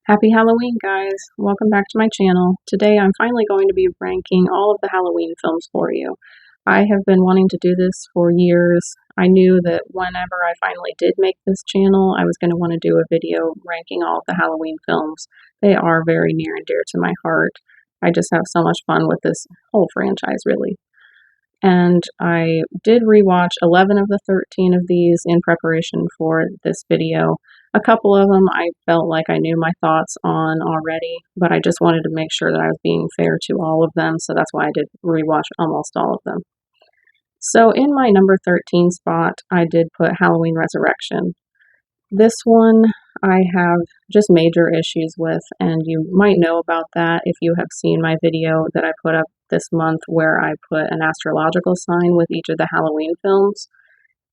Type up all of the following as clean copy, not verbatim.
Happy Halloween, guys! Welcome back to my channel. Today I'm finally going to be ranking all of the Halloween films for you. I have been wanting to do this for years. I knew that whenever I finally did make this channel, I was going to want to do a video ranking all of the Halloween films. They are very near and dear to my heart. I just have so much fun with this whole franchise, really. And I did rewatch 11 of the 13 of these in preparation for this video. A couple of them I felt like I knew my thoughts on already, but I just wanted to make sure that I was being fair to all of them, so that's why I did rewatch almost all of them. So in my number 13 spot, I did put Halloween Resurrection. This one I have just major issues with, and you might know about that if you have seen my video that I put up this month where I put an astrological sign with each of the Halloween films,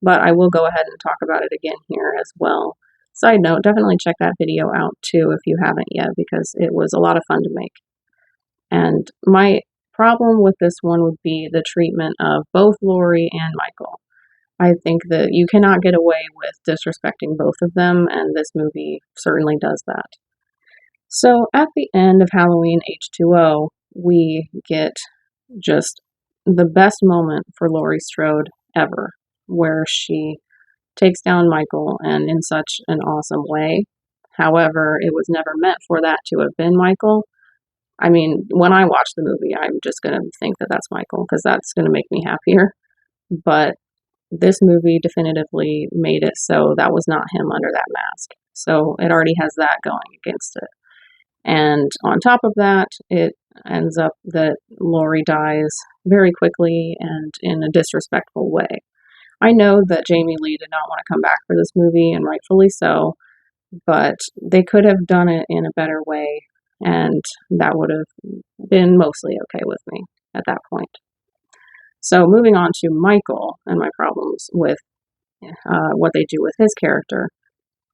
but I will go ahead and talk about it again here as well. Side note, definitely check that video out too if you haven't yet, because it was a lot of fun to make. And my problem with this one would be the treatment of both Laurie and Michael. I think that you cannot get away with disrespecting both of them, and this movie certainly does that. So at the end of Halloween H2O, we get just the best moment for Laurie Strode ever, where she takes down Michael, and in such an awesome way. However, it was never meant for that to have been Michael. I mean, when I watch the movie, I'm just going to think that that's Michael, because that's going to make me happier. But this movie definitively made it so that was not him under that mask. So it already has that going against it. And on top of that, it ends up that Laurie dies very quickly and in a disrespectful way. I know that Jamie Lee did not want to come back for this movie, and rightfully so, but they could have done it in a better way, and that would have been mostly okay with me at that point. So moving on to Michael and my problems with what they do with his character,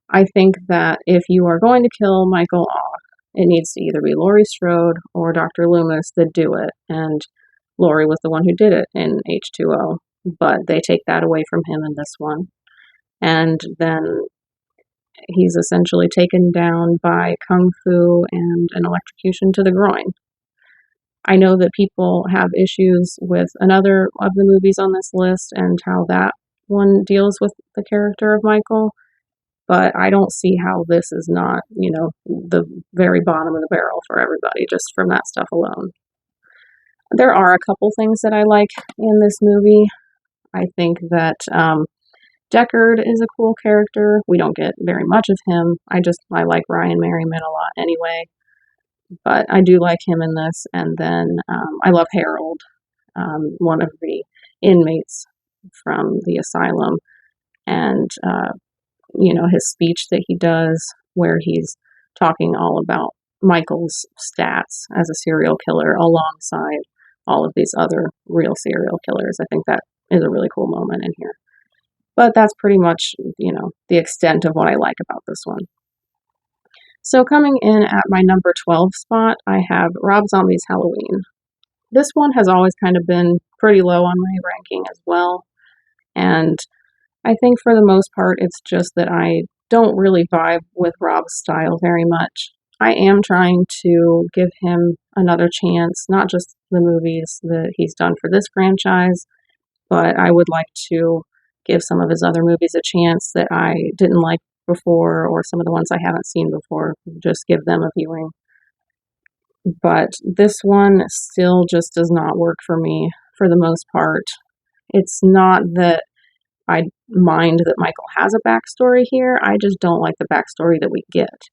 I think that if you are going to kill Michael off, it needs to either be Laurie Strode or Dr. Loomis that do it, and Laurie was the one who did it in H2O, but they take that away from him in this one. And then he's essentially taken down by kung fu and an electrocution to the groin. I know that people have issues with another of the movies on this list and how that one deals with the character of Michael, but I don't see how this is not, the very bottom of the barrel for everybody just from that stuff alone. There are a couple things that I like in this movie. I think that Deckard is a cool character. We don't get very much of him. I like Ryan Merriman a lot anyway, but I do like him in this. And then I love Harold, one of the inmates from the asylum, and his speech that he does where he's talking all about Michael's stats as a serial killer alongside all of these other real serial killers. I think that is a really cool moment in here. But that's pretty much, the extent of what I like about this one. So coming in at my number 12 spot, I have Rob Zombie's Halloween. This one has always kind of been pretty low on my ranking as well. And I think for the most part, it's just that I don't really vibe with Rob's style very much. I am trying to give him another chance, not just the movies that he's done for this franchise, but I would like to give some of his other movies a chance that I didn't like before, or some of the ones I haven't seen before, just give them a viewing. But this one still just does not work for me for the most part. It's not that I mind that Michael has a backstory here, I just don't like the backstory that we get.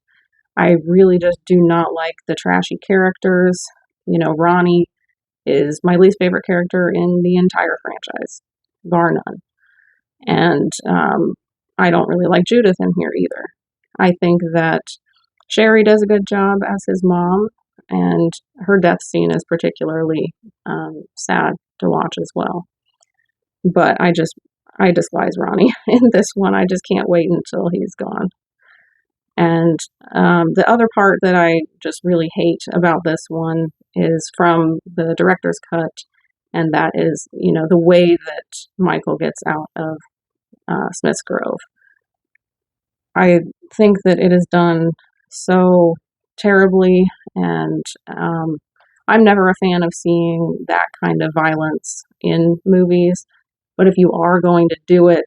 I really just do not like the trashy characters. Ronnie is my least favorite character in the entire franchise, bar none. And I don't really like Judith in here either. I think that Sherry does a good job as his mom, and her death scene is particularly sad to watch as well. But I despise Ronnie in this one. I just can't wait until he's gone. And the other part that I just really hate about this one is from the director's cut, and that is, the way that Michael gets out of Smith's Grove. I think that it is done so terribly, and I'm never a fan of seeing that kind of violence in movies. But if you are going to do it,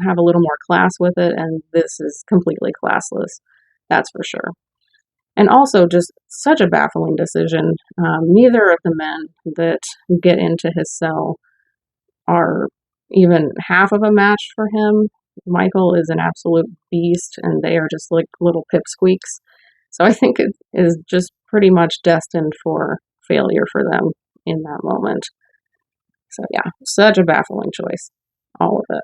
have a little more class with it, and this is completely classless. That's for sure. And also, just such a baffling decision. Neither of the men that get into his cell are even half of a match for him. Michael is an absolute beast, and they are just like little pipsqueaks. So I think it is just pretty much destined for failure for them in that moment. So yeah, such a baffling choice, all of it.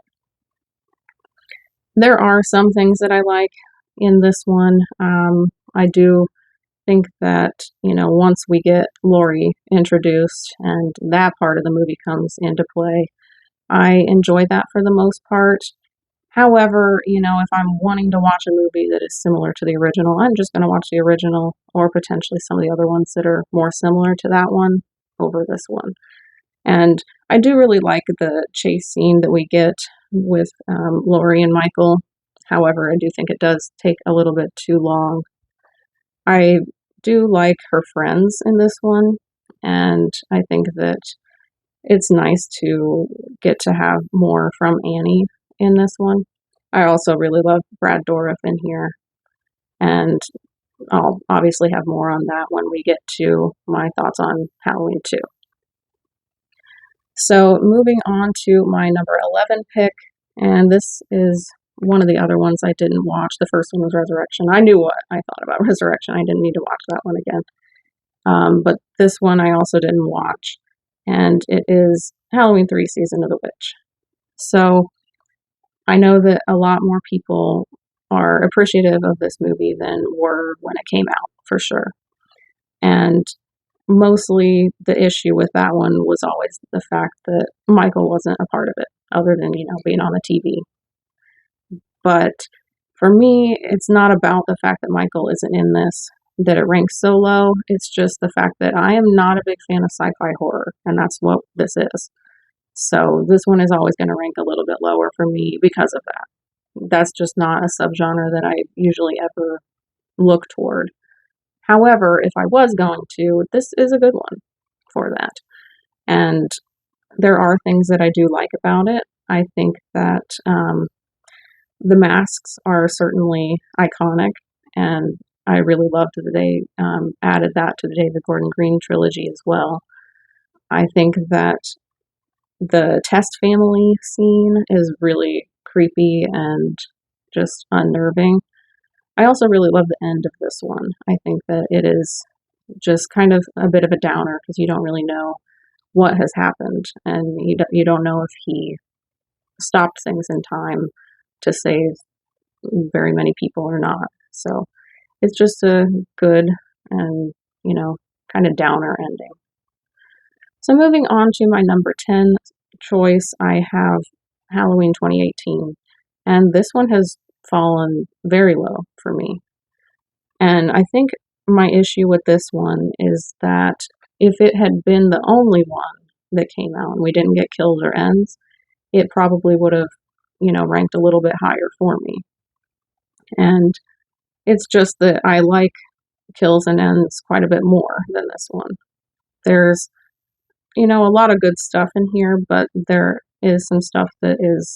There are some things that I like in this one. I do think that, once we get Laurie introduced and that part of the movie comes into play, I enjoy that for the most part. However, if I'm wanting to watch a movie that is similar to the original, I'm just going to watch the original or potentially some of the other ones that are more similar to that one over this one. And I do really like the chase scene that we get with Laurie and Michael. However, I do think it does take a little bit too long. I do like her friends in this one, and I think that it's nice to get to have more from Annie in this one. I also really love Brad Dourif in here, and I'll obviously have more on that when we get to my thoughts on Halloween 2. So moving on to my number 11 pick, and this is one of the other ones I didn't watch. The first one was Resurrection. I knew what I thought about Resurrection. I didn't need to watch that one again. But this one I also didn't watch, and it is Halloween 3 Season of the Witch. So I know that a lot more people are appreciative of this movie than were when it came out, for sure. And mostly the issue with that one was always the fact that Michael wasn't a part of it, other than, being on the TV. But for me, it's not about the fact that Michael isn't in this, that it ranks so low. It's just the fact that I am not a big fan of sci-fi horror, and that's what this is. So this one is always going to rank a little bit lower for me because of that. That's just not a subgenre that I usually ever look toward. However, if I was going to, this is a good one for that. And there are things that I do like about it. I think that the masks are certainly iconic, and I really loved that they added that to the David Gordon Green trilogy as well. I think that the Test family scene is really creepy and just unnerving. I also really love the end of this one. I think that it is just kind of a bit of a downer because you don't really know what has happened, and you don't know if he stopped things in time to save very many people or not. So it's just a good and, kind of downer ending. So moving on to my number 10 choice, I have Halloween 2018. And this one has fallen very low for me. And I think my issue with this one is that if it had been the only one that came out and we didn't get Kills or Ends, it probably would have, ranked a little bit higher for me. And it's just that I like Kills and Ends quite a bit more than this one. There's, a lot of good stuff in here, but there is some stuff that is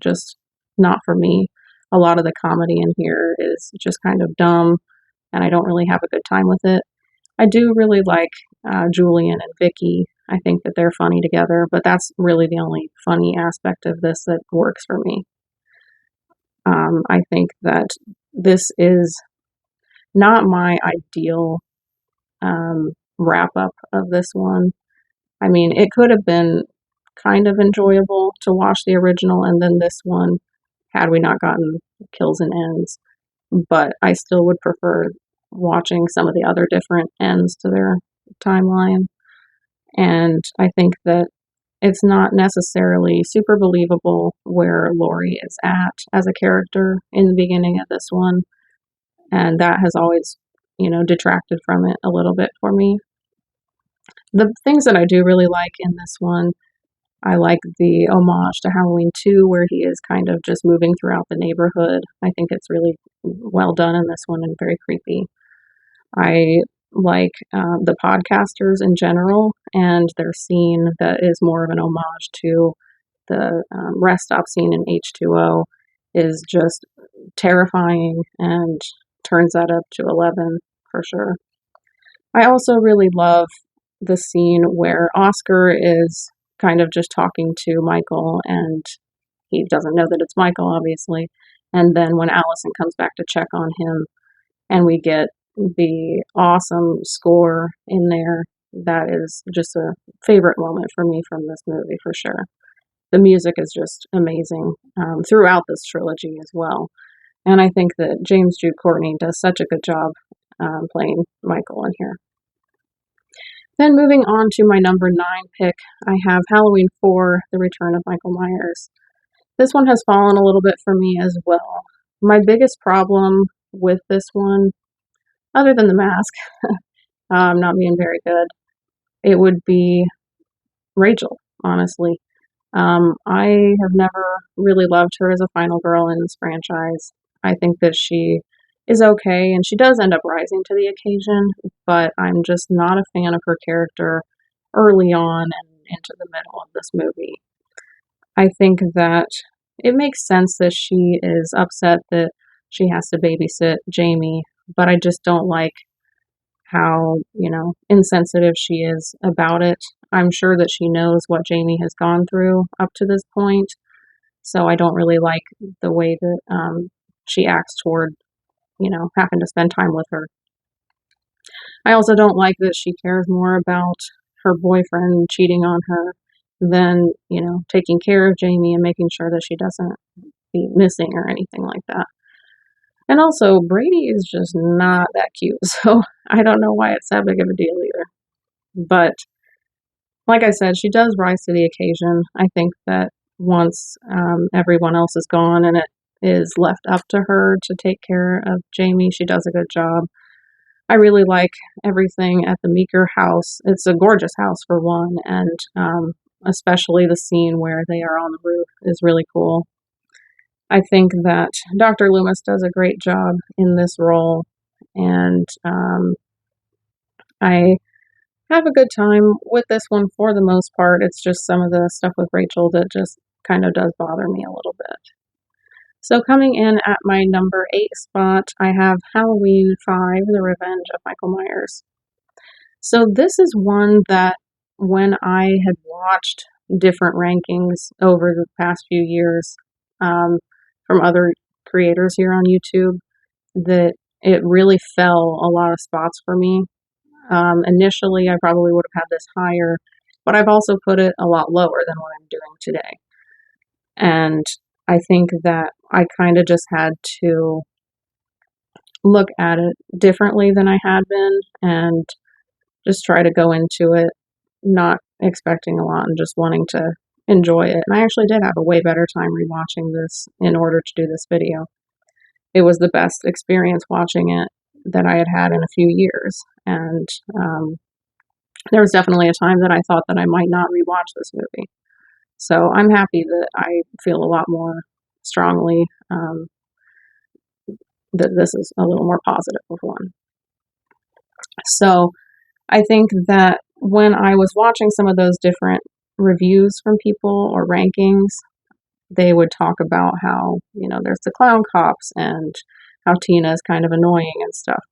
just not for me. A lot of the comedy in here is just kind of dumb, and I don't really have a good time with it. I do really like Julian and Vicky. I think that they're funny together, but that's really the only funny aspect of this that works for me. I think that this is not my ideal wrap up of this one. I mean, it could have been kind of enjoyable to watch the original and then this one had we not gotten Kills and Ends, but I still would prefer watching some of the other different ends to their timeline. And I think that it's not necessarily super believable where Laurie is at as a character in the beginning of this one. And that has always, detracted from it a little bit for me. The things that I do really like in this one, I like the homage to Halloween 2, where he is kind of just moving throughout the neighborhood. I think it's really well done in this one and very creepy. I like the podcasters in general, and their scene that is more of an homage to the rest stop scene in H2O is just terrifying and turns that up to 11 for sure. I also really love the scene where Oscar is kind of just talking to Michael and he doesn't know that it's Michael, obviously. And then when Allison comes back to check on him and we get the awesome score in there, that is just a favorite moment for me from this movie for sure. The music is just amazing throughout this trilogy as well. And I think that James Jude Courtney does such a good job playing Michael in here. Then moving on to my number 9 pick, I have Halloween 4, The Return of Michael Myers. This one has fallen a little bit for me as well. My biggest problem with this one, other than the mask not being very good, it would be Rachel, honestly. I have never really loved her as a final girl in this franchise. I think that she is okay, and she does end up rising to the occasion, but I'm just not a fan of her character early on and into the middle of this movie. I think that it makes sense that she is upset that she has to babysit Jamie, but I just don't like how, insensitive she is about it. I'm sure that she knows what Jamie has gone through up to this point, so I don't really like the way that she acts toward, having to spend time with her. I also don't like that she cares more about her boyfriend cheating on her than, taking care of Jamie and making sure that she doesn't be missing or anything like that. And also, Brady is just not that cute, so I don't know why it's that big of a deal either. But like I said, she does rise to the occasion. I think that once everyone else is gone and it is left up to her to take care of Jamie, she does a good job. I really like everything at the Meeker house. It's a gorgeous house for one, and especially the scene where they are on the roof is really cool. I think that Dr. Loomis does a great job in this role, and I have a good time with this one for the most part. It's just some of the stuff with Rachel that just kind of does bother me a little bit. So coming in at my number 8 spot, I have Halloween 5, The Revenge of Michael Myers. So this is one that when I had watched different rankings over the past few years from other creators here on YouTube, that it really fell a lot of spots for me. Initially, I probably would have had this higher, but I've also put it a lot lower than what I'm doing today. And I think that I kind of just had to look at it differently than I had been and just try to go into it not expecting a lot and just wanting to enjoy it. And I actually did have a way better time rewatching this in order to do this video. It was the best experience watching it that I had had in a few years. And there was definitely a time that I thought that I might not rewatch this movie. So I'm happy that I feel a lot more strongly that this is a little more positive of one. So I think that when I was watching some of those different reviews from people or rankings, they would talk about how, there's the clown cops and how Tina is kind of annoying and stuff.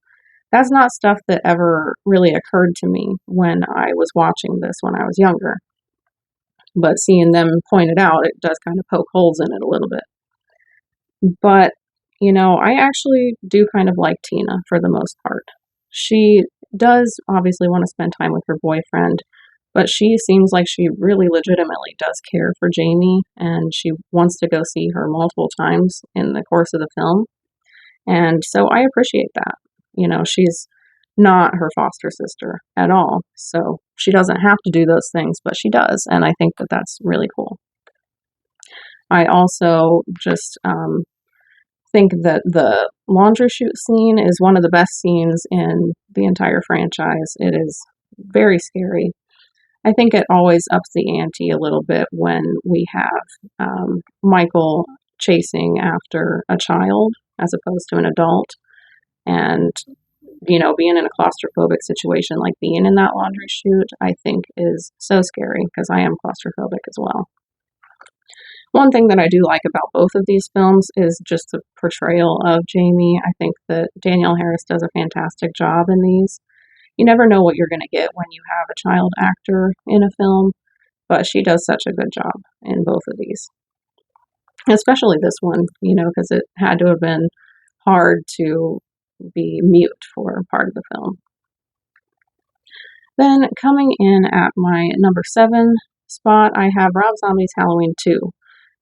That's not stuff that ever really occurred to me when I was watching this when I was younger. But seeing them point it out, it does kind of poke holes in it a little bit. But, I actually do kind of like Tina for the most part. She does obviously want to spend time with her boyfriend, but she seems like she really legitimately does care for Jamie, and she wants to go see her multiple times in the course of the film. And so I appreciate that. She's not her foster sister at all, so she doesn't have to do those things, but she does, and I think that that's really cool. I also just think that the laundry chute scene is one of the best scenes in the entire franchise. It is very scary. I think it always ups the ante a little bit when we have Michael chasing after a child as opposed to an adult. And being in a claustrophobic situation, like being in that laundry chute, I think is so scary because I am claustrophobic as well. One thing that I do like about both of these films is just the portrayal of Jamie. I think that Danielle Harris does a fantastic job in these. You never know what you're going to get when you have a child actor in a film, but she does such a good job in both of these. Especially this one, because it had to have been hard to be mute for part of the film. Then coming in at my number 7 spot, I have Rob Zombie's Halloween 2.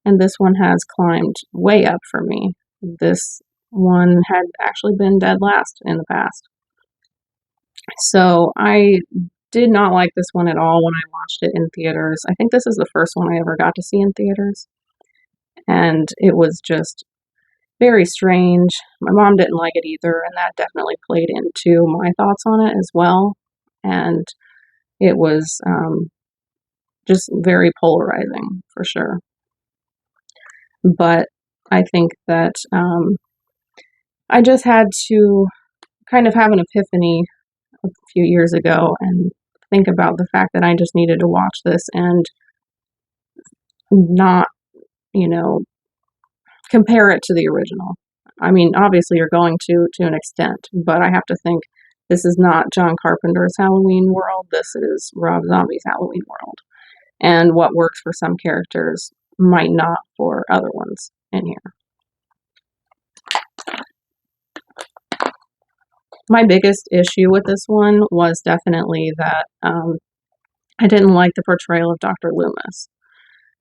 And this one has climbed way up for me. This one had actually been dead last in the past. So I did not like this one at all when I watched it in theaters. I think this is the first one I ever got to see in theaters. And it was just very strange. My mom didn't like it either, and that definitely played into my thoughts on it as well. And it was just very polarizing for sure. But I think that I just had to kind of have an epiphany a few years ago and think about the fact that I just needed to watch this and not, compare it to the original. I mean, obviously you're going to an extent, but I have to think this is not John Carpenter's Halloween world. This is Rob Zombie's Halloween world. And what works for some characters might not for other ones in here. My biggest issue with this one was definitely that I didn't like the portrayal of Dr. Loomis.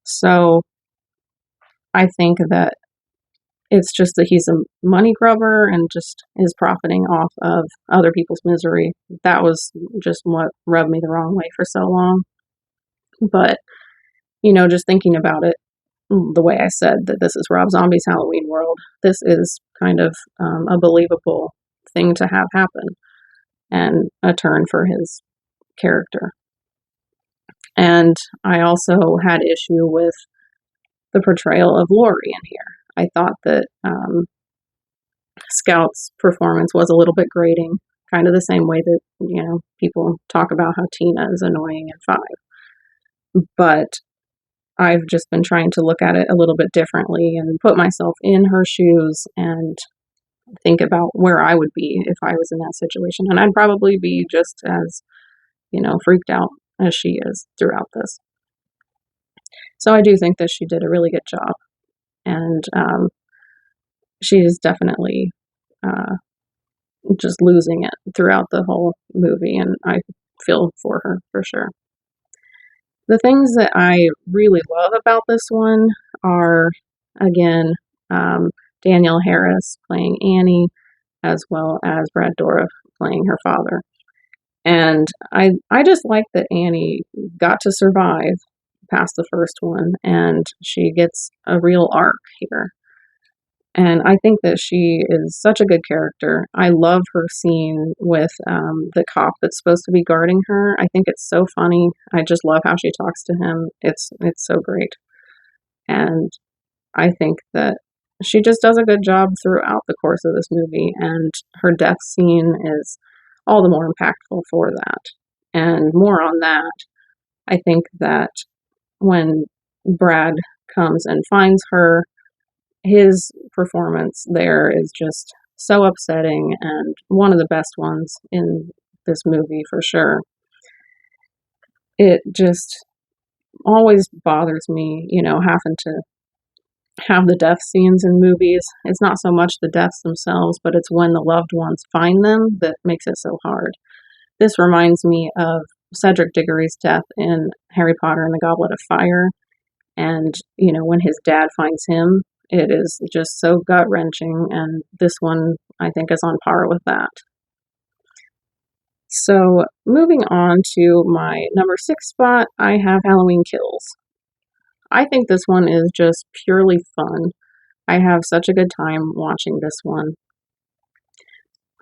So I think that it's just that he's a money grubber and just is profiting off of other people's misery. That was just what rubbed me the wrong way for so long. But, just thinking about it, the way I said that this is Rob Zombie's Halloween world, this is kind of a believable thing to have happen and a turn for his character. And I also had issue with the portrayal of Laurie in here. I thought that Scout's performance was a little bit grating, kind of the same way that, people talk about how Tina is annoying in 5. But I've just been trying to look at it a little bit differently and put myself in her shoes and think about where I would be if I was in that situation. And I'd probably be just as, freaked out as she is throughout this. So I do think that she did a really good job. And she is definitely just losing it throughout the whole movie. And I feel for her for sure. The things that I really love about this one are, again, Danielle Harris playing Annie, as well as Brad Dourif playing her father. And I just like that Annie got to survive past the first one, and she gets a real arc here. And I think that she is such a good character. I love her scene with the cop that's supposed to be guarding her. I think it's so funny. I just love how she talks to him. It's so great. And I think that she just does a good job throughout the course of this movie, and her death scene is all the more impactful for that. And more on that, I think that when Brad comes and finds her, his performance there is just so upsetting and one of the best ones in this movie for sure. It just always bothers me, having to have the death scenes in movies. It's not so much the deaths themselves, but it's when the loved ones find them that makes it so hard. This reminds me of Cedric Diggory's death in Harry Potter and the Goblet of Fire. And, when his dad finds him, it is just so gut-wrenching, and this one, I think, is on par with that. So, moving on to my number 6 spot, I have Halloween Kills. I think this one is just purely fun. I have such a good time watching this one.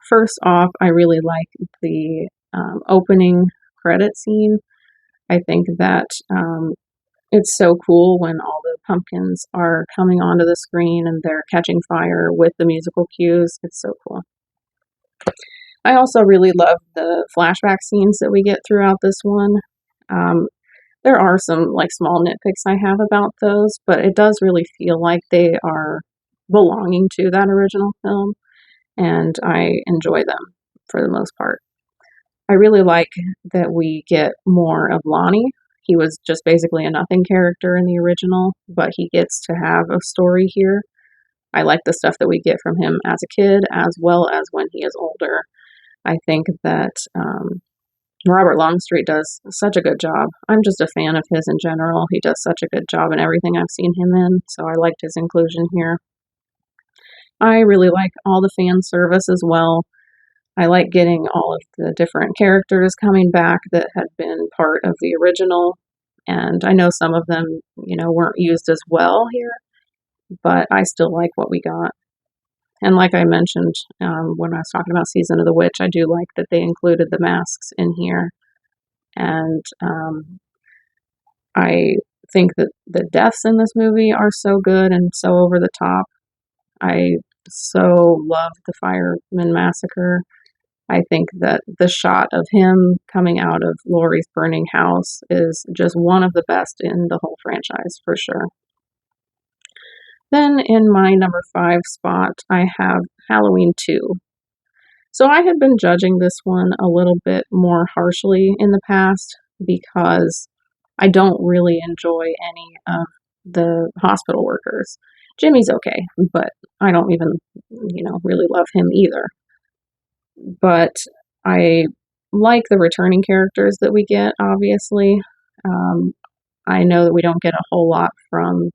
First off, I really like the opening credit scene. I think that it's so cool when all the pumpkins are coming onto the screen and they're catching fire with the musical cues. It's so cool. I also really love the flashback scenes that we get throughout this one. Um, there are some like small nitpicks I have about those, but it does really feel like they are belonging to that original film, and I enjoy them for the most part. I really like that we get more of Lonnie. He was just basically a nothing character in the original, but he gets to have a story here. I like the stuff that we get from him as a kid as well as when he is older. I think that Robert Longstreet does such a good job. I'm just a fan of his in general. He does such a good job in everything I've seen him in, so I liked his inclusion here. I really like all the fan service as well. I like getting all of the different characters coming back that had been part of the original, and I know some of them, weren't used as well here, but I still like what we got. And like I mentioned when I was talking about Season of the Witch, I do like that they included the masks in here. And I think that the deaths in this movie are so good and so over the top. I so love the Fireman Massacre. I think that the shot of him coming out of Laurie's burning house is just one of the best in the whole franchise for sure. Then in my number 5 spot, I have Halloween 2. So I had been judging this one a little bit more harshly in the past because I don't really enjoy any of the hospital workers. Jimmy's okay, but I don't even, really love him either. But I like the returning characters that we get, obviously. Um, I know that we don't get a whole lot from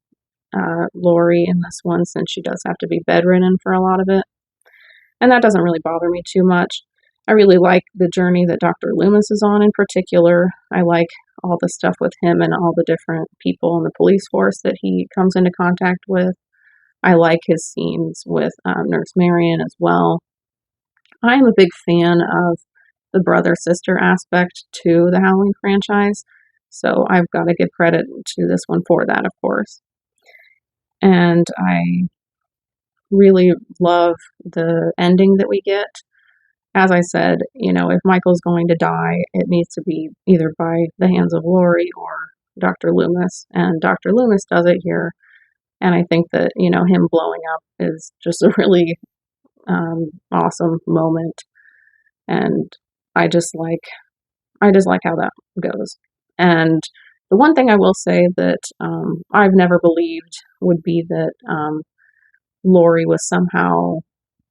Laurie in this one since she does have to be bedridden for a lot of it. And that doesn't really bother me too much. I really like the journey that Dr. Loomis is on in particular. I like all the stuff with him and all the different people in the police force that he comes into contact with. I like his scenes with Nurse Marion as well. I'm a big fan of the brother sister aspect to the Halloween franchise, so I've got to give credit to this one for that, of course. And I really love the ending that we get. As I said, if Michael's going to die, it needs to be either by the hands of Laurie or Dr. Loomis. And Dr. Loomis does it here. And I think that, him blowing up is just a really awesome moment. And I just like how that goes. And the one thing I will say that I've never believed would be that Laurie was somehow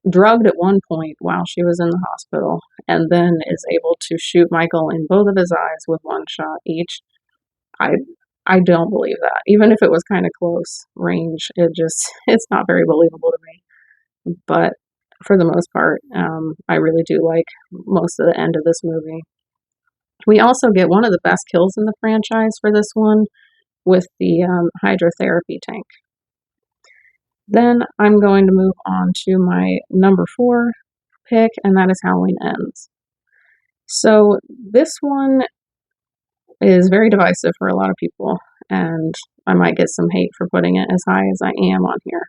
drugged at one point while she was in the hospital and then is able to shoot Michael in both of his eyes with one shot each. I I don't believe that. Even if it was kind of close range, it's not very believable to me. But for the most part, I really do like most of the end of this movie. We also get one of the best kills in the franchise for this one with the hydrotherapy tank. Then I'm going to move on to my number 4 pick, and that is Halloween Ends. So this one is very divisive for a lot of people, and I might get some hate for putting it as high as I am on here.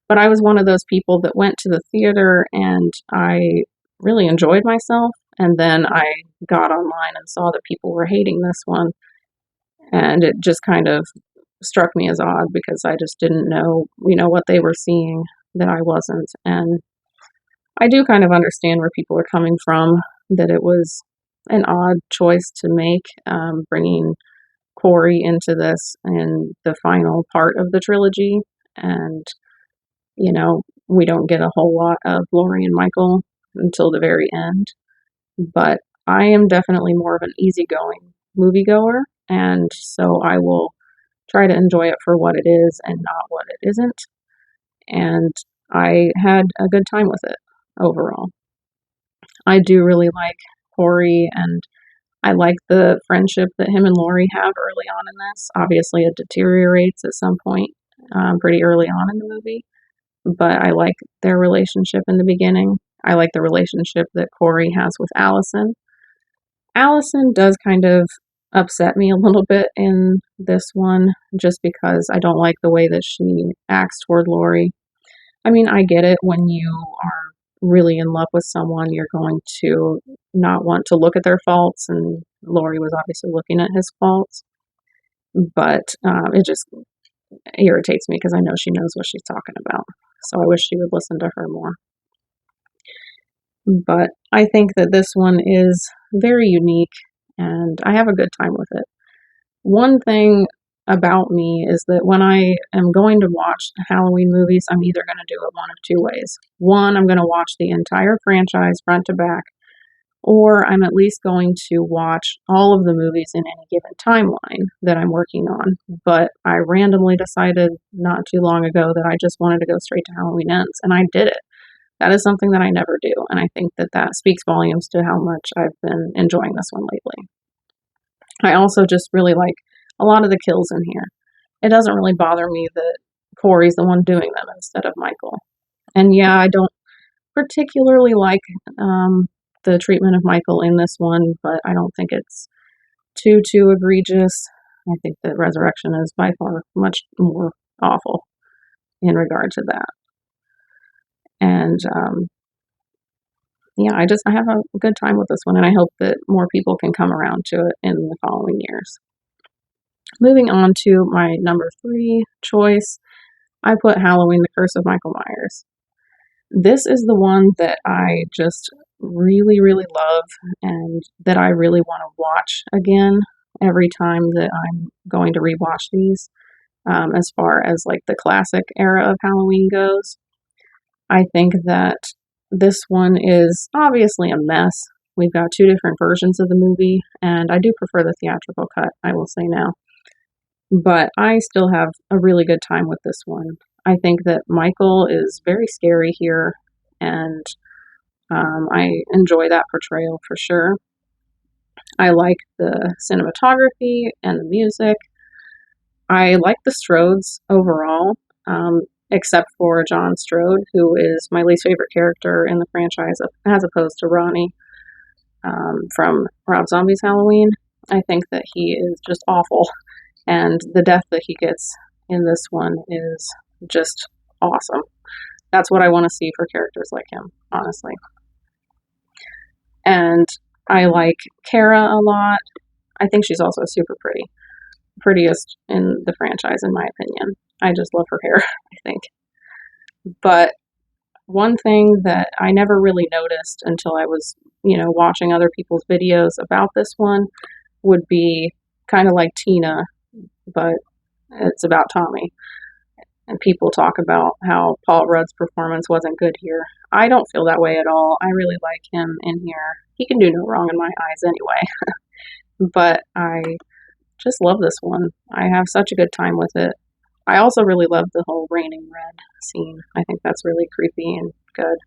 But I was one of those people that went to the theater and I really enjoyed myself, and then I got online and saw that people were hating this one, and it just kind of struck me as odd because I just didn't know, what they were seeing that I wasn't. And I do kind of understand where people are coming from, that it was an odd choice to make, bringing Corey into this in the final part of the trilogy. And, we don't get a whole lot of Laurie and Michael until the very end. But I am definitely more of an easygoing moviegoer, and so I will try to enjoy it for what it is and not what it isn't. And I had a good time with it overall. I do really like Corey, and I like the friendship that him and Laurie have early on in this. Obviously, it deteriorates at some point pretty early on in the movie, but I like their relationship in the beginning. I like the relationship that Corey has with Allison. Allison does kind of upset me a little bit in this one just because I don't like the way that she acts toward Laurie. I mean, I get it when you are really in love with someone, you're going to not want to look at their faults, and Laurie was obviously looking at his faults, but it just irritates me because I know she knows what she's talking about. So I wish she would listen to her more. But I think that this one is very unique, and I have a good time with it. One thing about me is that when I am going to watch Halloween movies, I'm either going to do it one of two ways. One, I'm going to watch the entire franchise front to back, or I'm at least going to watch all of the movies in any given timeline that I'm working on. But I randomly decided not too long ago that I just wanted to go straight to Halloween Ends, and I did it. That is something that I never do, and I think that that speaks volumes to how much I've been enjoying this one lately. I also just really like a lot of the kills in here. It doesn't really bother me that Corey's the one doing them instead of Michael. And yeah, I don't particularly like the treatment of Michael in this one, but I don't think it's too egregious. I think that Resurrection is by far much more awful in regard to that. And yeah, I have a good time with this one, and I hope that more people can come around to it in the following years. Moving on to my number 3 choice, I put Halloween: The Curse of Michael Myers. This is the one that I just really, really love, and that I really want to watch again every time that I'm going to rewatch these. As far as like the classic era of Halloween goes, I think that this one is obviously a mess. We've got 2 different versions of the movie, and I do prefer the theatrical cut, I will say now. But I still have a really good time with this one. I think that Michael is very scary here, and I enjoy that portrayal for sure. I like the cinematography and the music. I like the Strodes overall, except for John Strode, who is my least favorite character in the franchise, as opposed to Ronnie from Rob Zombie's Halloween. I think that he is just awful, and the death that he gets in this one is just awesome. That's what I want to see for characters like him, honestly. And I like Kara a lot. I think she's also super pretty. Prettiest in the franchise, in my opinion. I just love her hair, I think. But one thing that I never really noticed until I was, watching other people's videos about this one would be kind of like Tina, but it's about Tommy. And people talk about how Paul Rudd's performance wasn't good here. I don't feel that way at all. I really like him in here. He can do no wrong in my eyes anyway. But I just love this one. I have such a good time with it. I also really love the whole raining red scene. I think that's really creepy and good.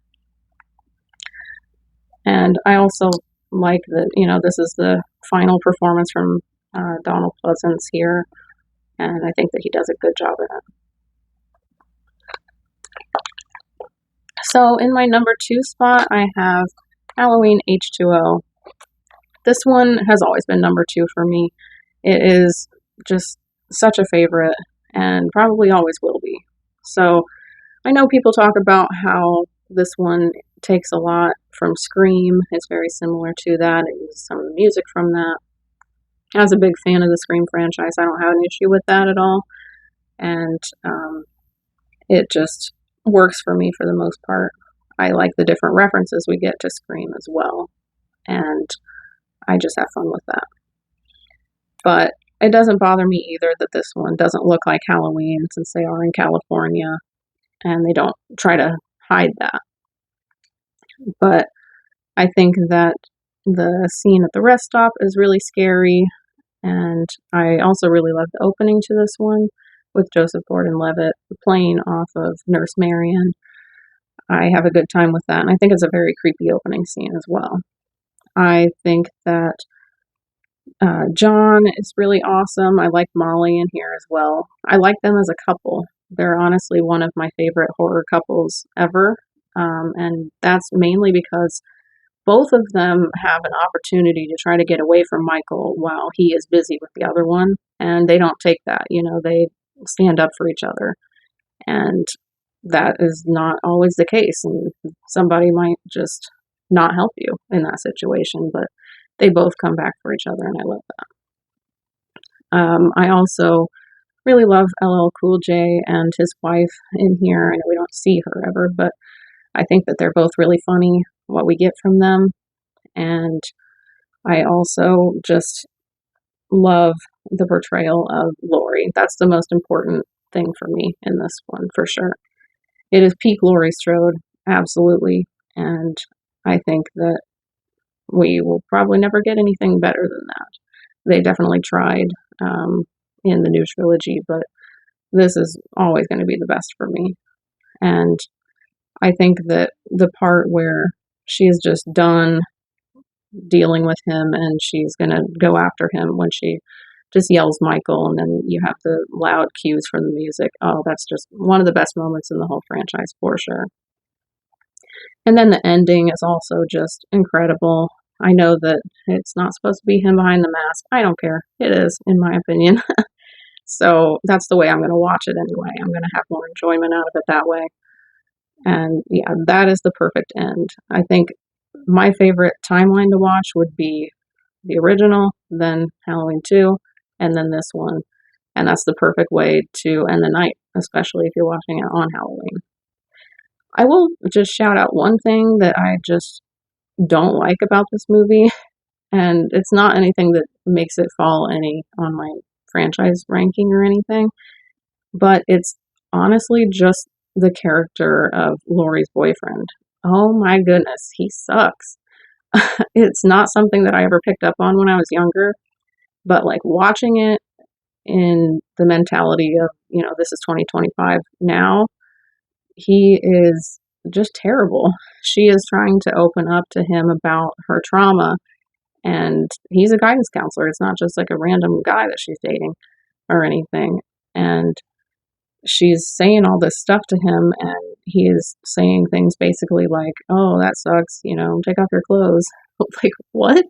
And I also like that, this is the final performance from Donald Pleasence here, and I think that he does a good job in it. So in my number 2 spot, I have Halloween H2O. This one has always been number 2 for me. It is just such a favorite, and probably always will be. So I know people talk about how this one takes a lot from Scream. It's very similar to that. It uses some of the music from that. As a big fan of the Scream franchise, I don't have an issue with that at all. And it just works for me for the most part. I like the different references we get to Scream as well. And I just have fun with that. But it doesn't bother me either that this one doesn't look like Halloween, since they are in California, and they don't try to hide that. But I think that the scene at the rest stop is really scary, and I also really love the opening to this one with Joseph Gordon-Levitt playing off of Nurse Marion. I have a good time with that, and I think it's a very creepy opening scene as well. I think that John is really awesome. I like Molly in here as well. I like them as a couple. They're honestly one of my favorite horror couples ever, and that's mainly because both of them have an opportunity to try to get away from Michael while he is busy with the other one, and they don't take that. They stand up for each other, and that is not always the case, and somebody might just not help you in that situation, but they both come back for each other, and I love that. I also really love LL Cool J and his wife in here. I know we don't see her ever, but I think that they're both really funny, what we get from them. And I also just love the portrayal of Laurie. That's the most important thing for me in this one, for sure. It is peak Laurie Strode, absolutely. And I think that we will probably never get anything better than that. They definitely tried in the new trilogy, but this is always going to be the best for me. And I think that the part where she's just done dealing with him and she's going to go after him when she just yells Michael, and then you have the loud cues from the music. Oh, that's just one of the best moments in the whole franchise for sure. And then the ending is also just incredible. I know that it's not supposed to be him behind the mask. I don't care. It is, in my opinion. So that's the way I'm going to watch it anyway. I'm going to have more enjoyment out of it that way. And yeah, that is the perfect end. I think my favorite timeline to watch would be the original, then Halloween 2, and then this one. And that's the perfect way to end the night, especially if you're watching it on Halloween. I will just shout out one thing that I just don't like about this movie, and it's not anything that makes it fall any on my franchise ranking or anything, but it's honestly just the character of Laurie's boyfriend. Oh my goodness, he sucks. It's not something that I ever picked up on when I was younger, but like watching it in the mentality of, this is 2025 now, he is just terrible. She is trying to open up to him about her trauma, and he's a guidance counselor. It's not just like a random guy that she's dating or anything. And she's saying all this stuff to him, and he is saying things basically like, oh, that sucks, take off your clothes. Like, what?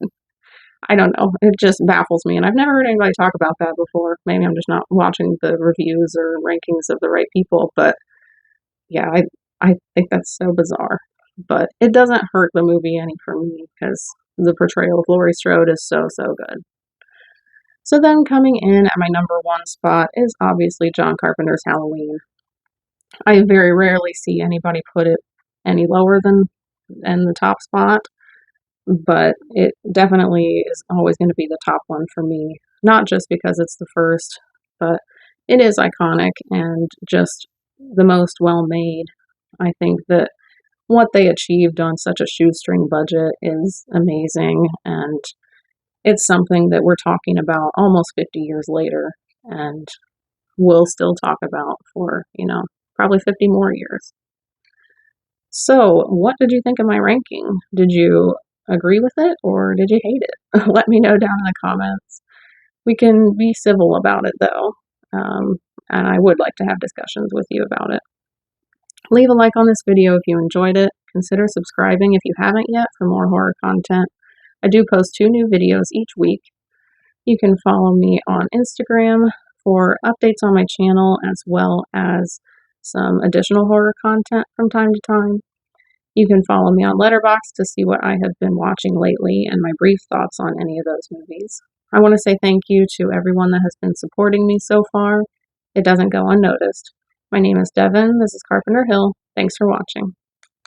I don't know. It just baffles me. And I've never heard anybody talk about that before. Maybe I'm just not watching the reviews or rankings of the right people. But yeah, I think that's so bizarre. But it doesn't hurt the movie any for me because the portrayal of Laurie Strode is so, so good. So then coming in at my number one spot is obviously John Carpenter's Halloween. I very rarely see anybody put it any lower than in the top spot, but it definitely is always going to be the top one for me. Not just because it's the first, but it is iconic and just the most well made. I think that what they achieved on such a shoestring budget is amazing, and it's something that we're talking about almost 50 years later and we'll still talk about for, probably 50 more years. So, what did you think of my ranking? Did you agree with it or did you hate it? Let me know down in the comments. We can be civil about it though, and I would like to have discussions with you about it. Leave a like on this video if you enjoyed it. Consider subscribing if you haven't yet for more horror content. I do post 2 new videos each week. You can follow me on Instagram for updates on my channel as well as some additional horror content from time to time. You can follow me on Letterboxd to see what I have been watching lately and my brief thoughts on any of those movies. I want to say thank you to everyone that has been supporting me so far. It doesn't go unnoticed. My name is Devin. This is Carpenter Hill. Thanks for watching.